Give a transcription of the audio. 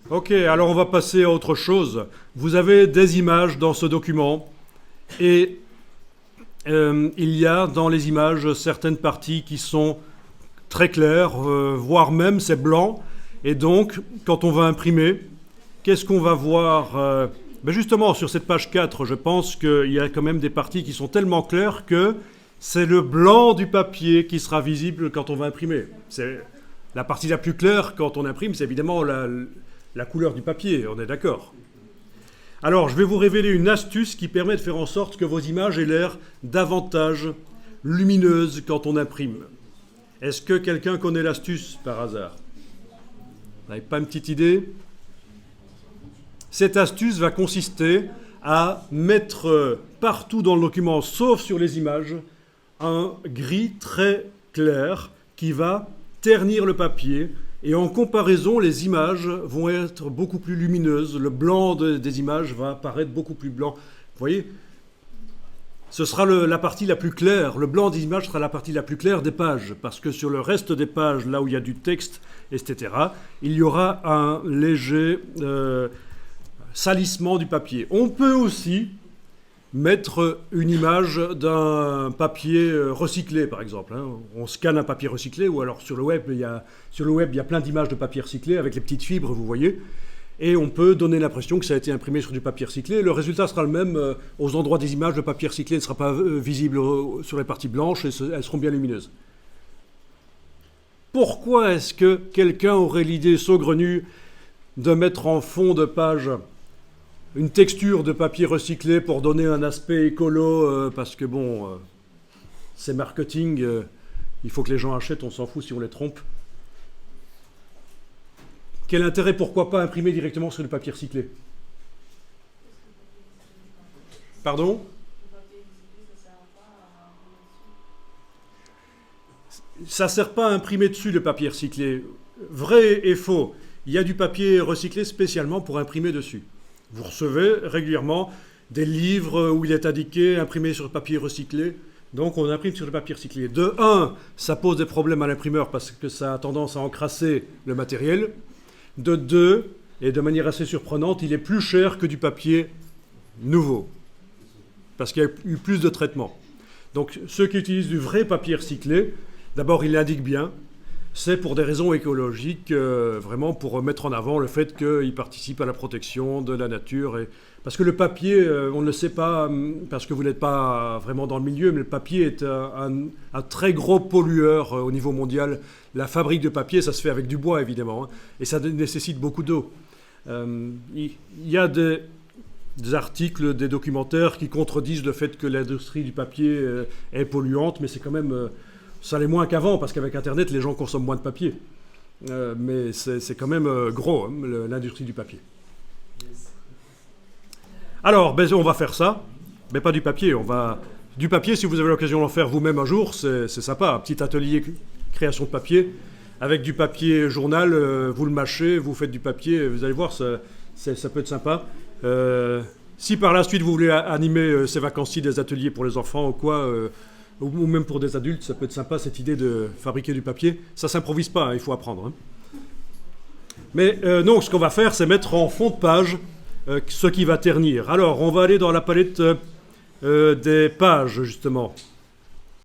Ok, alors on va passer à autre chose. Vous avez des images dans ce document et il y a dans les images certaines parties qui sont très claires, voire même c'est blanc. Et donc, quand on va imprimer, qu'est-ce qu'on va voir ben justement, sur cette page 4, je pense qu'il y a quand même des parties qui sont tellement claires que c'est le blanc du papier qui sera visible quand on va imprimer. C'est la partie la plus claire quand on imprime, c'est évidemment la couleur du papier, on est d'accord. Alors, je vais vous révéler une astuce qui permet de faire en sorte que vos images aient l'air davantage lumineuses quand on imprime. Est-ce que quelqu'un connaît l'astuce par hasard? Vous n'avez pas une petite idée? Cette astuce va consister à mettre partout dans le document, sauf sur les images, un gris très clair qui va ternir le papier. Et en comparaison, les images vont être beaucoup plus lumineuses. Le blanc des images va apparaître beaucoup plus blanc. Vous voyez? Ce sera la partie la plus claire. Le blanc des images sera la partie la plus claire des pages. Parce que sur le reste des pages, là où il y a du texte, etc., il y aura un léger salissement du papier. On peut aussi mettre une image d'un papier recyclé, par exemple. On scanne un papier recyclé, ou alors sur le web, il y a plein d'images de papier recyclé avec les petites fibres, vous voyez. Et on peut donner l'impression que ça a été imprimé sur du papier recyclé. Le résultat sera le même. Aux endroits des images, le papier recyclé ne sera pas visible sur les parties blanches et elles seront bien lumineuses. Pourquoi est-ce que quelqu'un aurait l'idée saugrenue de mettre en fond de page une texture de papier recyclé pour donner un aspect écolo, parce que bon, c'est marketing, il faut que les gens achètent, on s'en fout si on les trompe. Quel intérêt, pourquoi pas imprimer directement sur le papier recyclé? Pardon? Ça ne sert pas à imprimer dessus le papier recyclé. Vrai et faux. Il y a du papier recyclé spécialement pour imprimer dessus. Vous recevez régulièrement des livres où il est indiqué imprimé sur le papier recyclé. Donc on imprime sur le papier recyclé. De un, ça pose des problèmes à l'imprimeur parce que ça a tendance à encrasser le matériel. De deux, et de manière assez surprenante, il est plus cher que du papier nouveau. Parce qu'il y a eu plus de traitement. Donc ceux qui utilisent du vrai papier recyclé, d'abord il l'indique bien. C'est pour des raisons écologiques, vraiment pour mettre en avant le fait qu'il participe à la protection de la nature. Parce que le papier, on ne le sait pas, parce que vous n'êtes pas vraiment dans le milieu, mais le papier est un très gros pollueur au niveau mondial. La fabrique de papier, ça se fait avec du bois, évidemment, hein, et ça nécessite beaucoup d'eau. Il y a des articles, des documentaires qui contredisent le fait que l'industrie du papier est polluante, mais c'est quand même... ça l'est moins qu'avant, parce qu'avec Internet, les gens consomment moins de papier. Mais c'est quand même gros, hein, l'industrie du papier. Alors, ben, on va faire ça, mais pas du papier. Du papier, si vous avez l'occasion d'en faire vous-même un jour, c'est sympa. Un petit atelier création de papier. Avec du papier journal, vous le mâchez, vous faites du papier. Vous allez voir, ça peut être sympa. Si par la suite, vous voulez animer ces vacances-ci des ateliers pour les enfants ou quoi... ou même pour des adultes, ça peut être sympa cette idée de fabriquer du papier. Ça s'improvise pas, hein, il faut apprendre. Hein. Mais non, ce qu'on va faire, c'est mettre en fond de page ce qui va ternir. Alors, on va aller dans la palette des pages, justement.